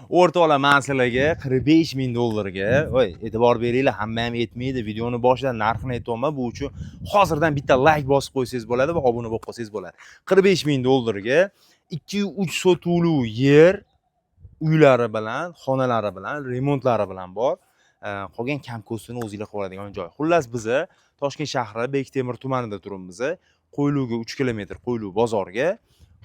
O'rtoqlar, men sizlarga 45 ming dollarga, voy, e'tibor beringlar, hamma ham yetmaydi. Videoni boshida narxini aytayapman. Bu uchun hozirdan bitta like bosib qo'ysangiz bo'ladi va obuna bo'lib qolsangiz bo'ladi. 45 ming dollarga 2-3 sotuvli yer, uylari bilan, xonalari bilan, remontlari bilan bor. Qolgan kam-ko'stini o'zingizlar qilib oladigan joy. Xullas, biz Toshkent shahri Bektemir tumanida turibmiz. Qo'yluga 3 kilometr Qo'ylu bozorga.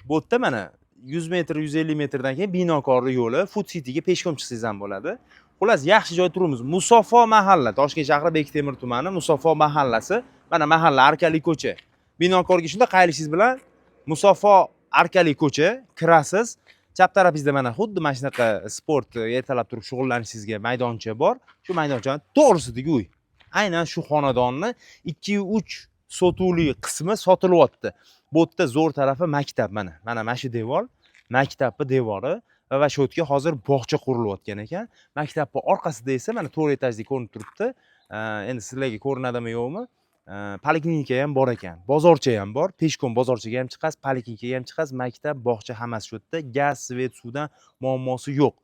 Bu yerda mana 100 metr, 150 metrdan keyin Binokorli yo'li, Food Cityga peshkom chiqsangiz ham bo'ladi. Xullas, yaxshi joy turibmiz. Musaffo mahalla, Toshkent shahri Bektemir tumani Musaffo mahallasi. Mana mahalla Arkali ko'cha. Binokorga shunda qaylishingiz bilan Musaffo Arkali ko'cha kirasiz. Chap tarafingizda mana xuddi mana shunaqa sport ertalab turib shug'ullanishingizga maydoncha bor. Shu maydonchaning to'g'risidagi uy. Aynan shu xonadonni 2-3 sotuvli qismi sotilyapti. Bu yerda zo'r tarafi maktab mana. Mana shu devor, maktabning devori va shu yerga hozir bog'cha qurilayotgan ekan. Maktabning orqasida esa mana 4 etajli ko'rinib turibdi. Endi sizlarga ko'rinadimi yo'qmi? Poliklinika ham bor ekan. Bozorcha ham bor. Peshkom bozorchaga ham chiqasiz, poliklinikaga ham chiqasiz, maktab, bog'cha hammasi shu yerda. Gaz, svet, suvdan muammosi yo'q.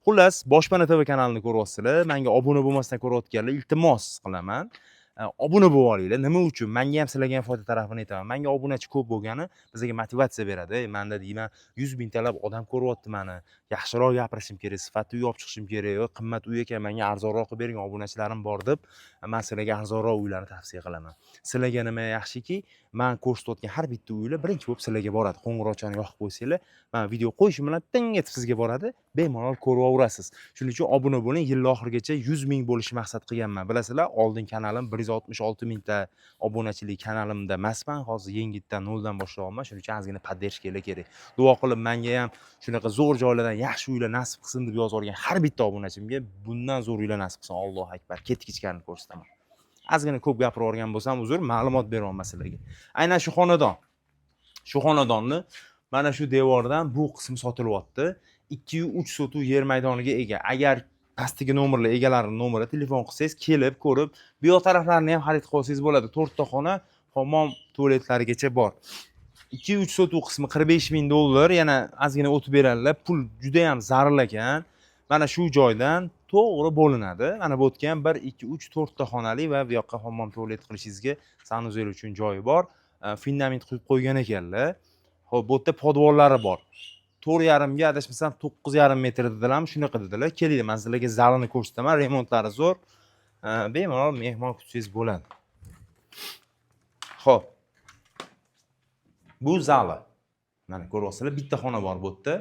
Xullas, Boshpana TV kanalini ko'ryapsizlar. Menga obuna bo'lmasdan ko'rayotganlar, iltimos qilaman. Obuna bo'lib olinglar. Nima uchun? Menga ham sizlarga ham foyda tarafini aytaman. Menga obunachi ko'p bo'lgani bizga motivatsiya beradi. Menda deyman 100 mingtalab odam ko'ryapti meni. Yaxshiroq gapirishim kerak, sifatli uy olib chiqishim kerak. Qimmat uy ekan, menga arzonroq qilib bering, obunachilarim bor deb, men sizlarga arzonroq uylarni tavsiya qilaman. Sizlarga nima yaxshiki, men ko'rsatayotgan har bitta uylar birinchi bo'lib sizlarga boradi. Qo'ng'iroqchani yoqib qo'ysanglar, men video qo'yishim bilan ting etib sizga boradi. Bemalol ko'raverasiz. Shuning uchun obuna bo'ling. Yil oxirigacha 100 ming bo'lish maqsad qilganman. Bilasizlar, oldin kanalim 166 mingta obunachilik kanalimda emasman. Hozir yengitdan noldan boshlayapman. Shuning uchun ozgina poddershkalar kerak. Duo qilib menga ham shunaqa zo'r joylardan yaxshi uylar nasib qilsin deb yozib olgan har bitta obunachimga bundan zo'r uylar nasib qilsin. Allohu akbar. Ketkichkarini ko'rsataman. Ozgina ko'p gapirib o'rgan bo'lsam uzr, ma'lumot beraman sizlarga. Aynan shu xonadon. Shu xonadonni mana shu devordan bu qismi sotilyapti. 2-3 sotuv yer maydoniga ega. Agar pastdagi nomerlar egalarining nomeri telefon qilsangiz, kelib ko'rib, bu yoq taraflarini ham xarid qilsangiz bo'ladi. 4 ta xona, hammom, tualetlarigacha bor. 2-3 sotuv qismi 45 ming dollar, yana ozgina o'tib beradilar. Pul juda ham zarur ekan. Mana shu joydan to'g'ri bo'linadi. Mana bu yerga ham 1, 2, 3, 4 ta xonali va bu yoqqa hammom, tualet qilishingizga sanuzel uchun joyi bor. Fundament quyib qo'ygan ekanlar. Xo'p, bu yerda podvollari bor. 4,5 ga adashmasam 9,5 metr dedilarmi, shunaqa dedilar. Kelinglar, men sizlarga zalini ko'rsataman. Remontlari zo'r. Bemalol mehmon kutsangiz bo'ladi. Xo'p. Bu zali. Mana ko'ryapsizlar, bitta xona bor bu yerda.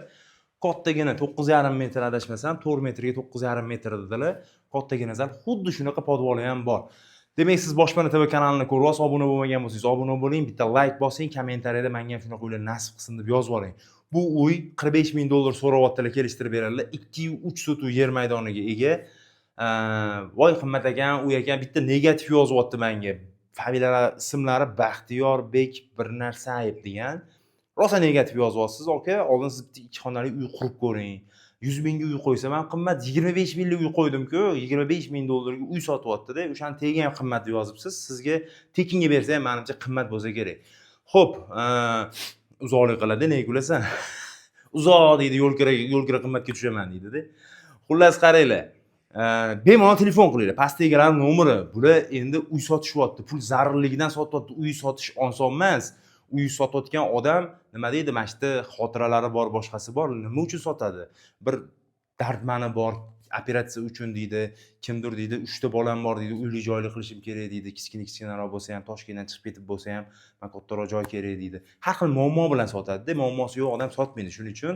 Kattagina 9,5 metr adashmasam, 4 metrga 9,5 metr dedilar. Kattagina zal, xuddi shunaqa podvoli ham bor. Demak, siz Boshpana TV kanalini ko'ryapsiz, obuna bo'lmagan bo'lsangiz, obuna bo'ling, bitta like bosing, kommentariyada menga ham shunaqa uylar nasib qilsin deb yozib yuboring. Bu uy 45 ming dollar so'rayaptilar, kelishtirib beradilar. 2-3 sotuv yer maydoniga ega. Voy qimmat ekan, uy ekan, bitta negativ yozyapti menga. Familiyalar ismlari Baxtiyorbek bir narsa ayb degan. Rosa negativ yozyapsiz, aka. Oldin siz bitta 2 xonali uy qurib ko'ring. 100 mingga uy qo'ysam ham qimmat, 25 minglik uy qo'ydim-ku, 25 ming dollarga uy sotyapti-da. O'shani tegi ham qimmat deb yozibsiz. Sizga tekinga bersa ham menimcha qimmat bo'lsa kerak. Xo'p, uzoqlik qiladi, nega kulasan? Uzoq deydi, yo'l kira qimmatga tushaman deydi-da. Xullas qaranglar. Bemalol telefon qilinglar. Pastda egalar nomeri. Bular endi uy sotishyapti. Pul zarurligidan sotyapti. Uy sotish oson emas. Uy sotayotgan odam nima deydi? Mana shu xotiralari bor, boshqasi bor. Nima uchun sotadi? Bir dardmani bor, operatsiya uchun deydi. Kimdir deydi, 3 ta bolam bor deydi, uyli joyli qilishim kerak deydi. Kichkinaroq bo'lsa ham, Toshkentdan chiqib ketib bo'lsa ham, men kattaroq joy kerak deydi. Har xil muammo bilan sotadi-da. Muammosi yo'q odam sotmaydi. Shuning uchun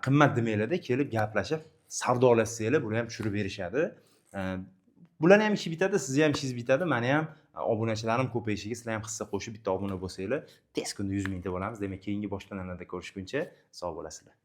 qimmat demanglar-da, kelib gaplashib savdolashsanglar, buni ham tushirib berishadi. Bularning ham ishi bitadi, sizni ham ishingiz bitadi. Meni ham obunachilarim ko'payishiga sizlar ham hissa qo'shib bitta obuna bo'lsanglar, tez kunda 100 mingta bo'lamiz. Demak, keyingi boshpanalarda ko'rishguncha sog' bo'lasizlar.